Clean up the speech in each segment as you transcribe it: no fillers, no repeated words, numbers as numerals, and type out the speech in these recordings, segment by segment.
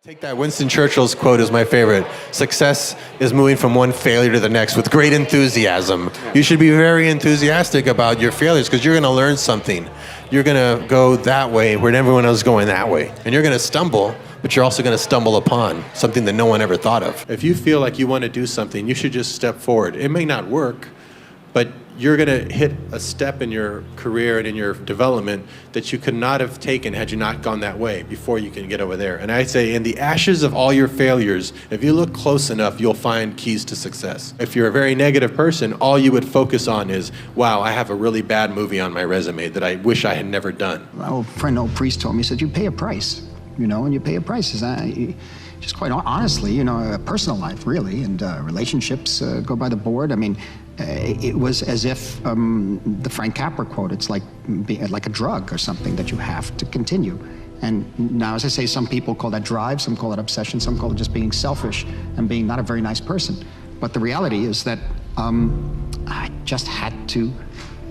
Take that. Winston Churchill's quote is my favorite. Success is moving from one failure to the next with great enthusiasm. You should be very enthusiastic about your failures because you're going to learn something. You're going to go that way when everyone else is going that way. And you're going to stumble, but you're also going to stumble upon something that no one ever thought of. If you feel like you want to do something, you should just step forward. It may not work, but you're going to hit a step in your career and in your development that you could not have taken had you not gone that way before you can get over there. And I say, in the ashes of all your failures, if you look close enough, you'll find keys to success. If you're a very negative person, all you would focus on is, wow, I have a really bad movie on my resume that I wish I had never done. My old friend, old priest, told me, he said, you pay a price, and you pay a price. Just quite honestly, a personal life, really, and relationships go by the board. I mean, it was as if the Frank Capra quote, it's like a drug or something that you have to continue. And now, as I say, some people call that drive, some call it obsession, some call it just being selfish and being not a very nice person. But the reality is that I just had to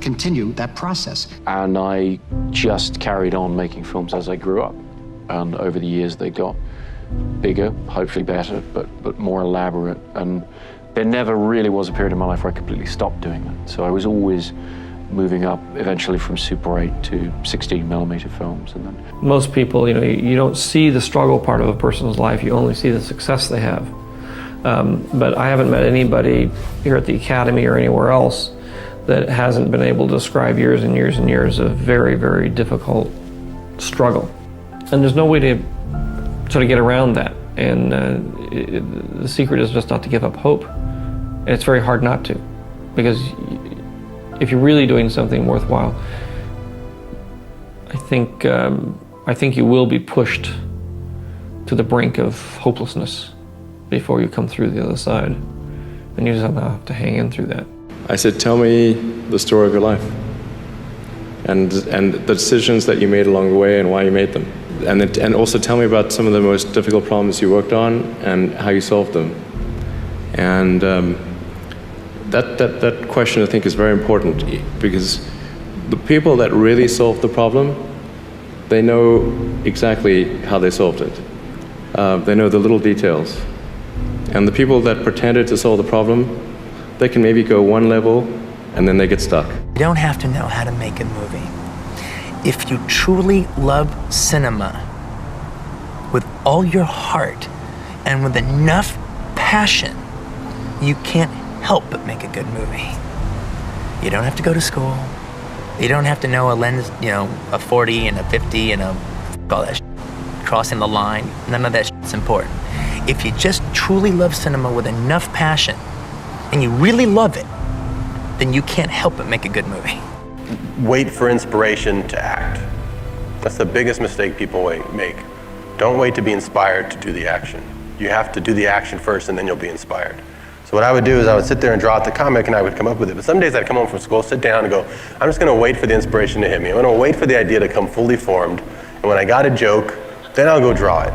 continue that process. And I just carried on making films as I grew up. And over the years, they got bigger, hopefully better, but more elaborate. And there never really was a period in my life where I completely stopped doing that. So I was always moving up, eventually from Super 8 to 16mm films. And then most people, you don't see the struggle part of a person's life. You only see the success they have. But I haven't met anybody here at the Academy or anywhere else that hasn't been able to describe years and years and years of very, very difficult struggle. And there's no way to sort of get around that. And the secret is just not to give up hope. And it's very hard not to, because if you're really doing something worthwhile, I think you will be pushed to the brink of hopelessness before you come through the other side. And you just have to hang in through that. I said, tell me the story of your life and the decisions that you made along the way and why you made them. And also tell me about some of the most difficult problems you worked on and how you solved them. And that question, I think, is very important, because the people that really solved the problem, they know exactly how they solved it. They know the little details. And the people that pretended to solve the problem, they can maybe go one level and then they get stuck. You don't have to know how to make a movie. If you truly love cinema with all your heart and with enough passion, you can't help but make a good movie. You don't have to go to school. You don't have to know a lens, a 40 and a 50 and all that crossing the line. None of that is important. If you just truly love cinema with enough passion and you really love it, then you can't help but make a good movie. Wait for inspiration to act. That's the biggest mistake people make. Don't wait to be inspired to do the action. You have to do the action first and then you'll be inspired. So what I would do is I would sit there and draw out the comic and I would come up with it. But some days I'd come home from school, sit down and go, I'm just gonna wait for the inspiration to hit me. I'm gonna wait for the idea to come fully formed. And when I got a joke, then I'll go draw it.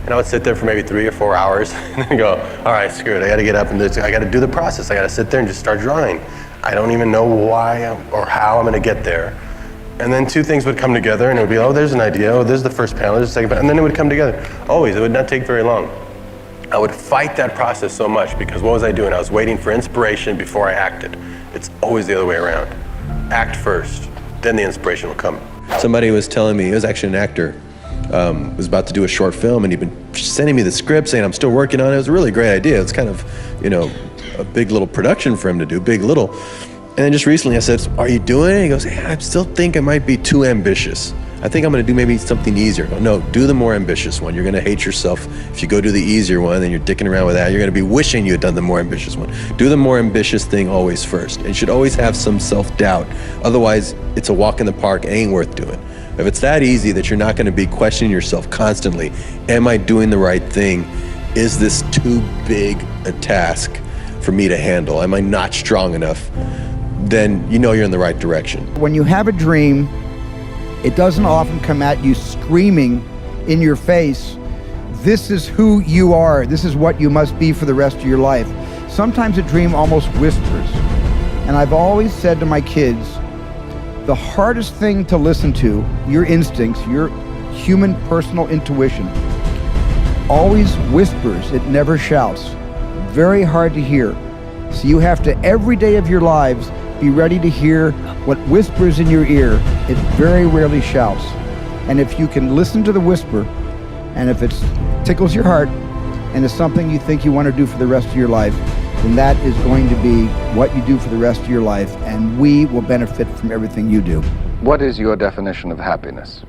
And I would sit there for maybe 3 or 4 hours and then go, all right, screw it. I gotta get up and I gotta do the process. I gotta sit there and just start drawing. I don't even know why or how I'm gonna get there. And then 2 things would come together and it would be, oh, there's an idea, oh, there's the first panel, there's the second panel, and then it would come together. Always, it would not take very long. I would fight that process so much because what was I doing? I was waiting for inspiration before I acted. It's always the other way around. Act first, then the inspiration will come. Somebody was telling me, he was actually an actor, was about to do a short film, and he'd been sending me the script saying I'm still working on it. It was a really great idea. It's kind of, a big little production for him to do, big little. And then just recently I said, are you doing it? He goes, I still think it might be too ambitious. I think I'm gonna do maybe something easier. I go, no, do the more ambitious one. You're gonna hate yourself if you go do the easier one, then you're dicking around with that. You're gonna be wishing you had done the more ambitious one. Do the more ambitious thing always first. And you should always have some self-doubt. Otherwise, it's a walk in the park, it ain't worth doing. If it's that easy that you're not gonna be questioning yourself constantly, am I doing the right thing? Is this too big a task for me to handle? Am I not strong enough? Then you're in the right direction. When you have a dream, it doesn't often come at you screaming in your face, this is who you are, this is what you must be for the rest of your life. Sometimes a dream almost whispers. And I've always said to my kids, the hardest thing to listen to, your instincts, your human personal intuition, always whispers, it never shouts. Very hard to hear. So you have to, every day of your lives, be ready to hear what whispers in your ear. It very rarely shouts. And if you can listen to the whisper, and if it tickles your heart, and it's something you think you want to do for the rest of your life, then that is going to be what you do for the rest of your life, and we will benefit from everything you do. What is your definition of happiness?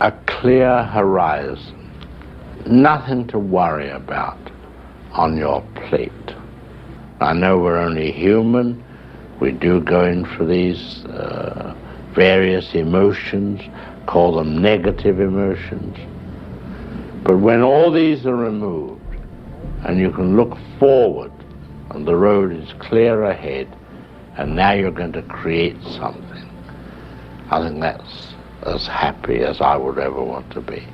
A clear horizon, nothing to worry about on your plate. I know we're only human. We do go in for these various emotions, call them negative emotions. But when all these are removed and you can look forward and the road is clear ahead and now you're going to create something, I think that's as happy as I would ever want to be.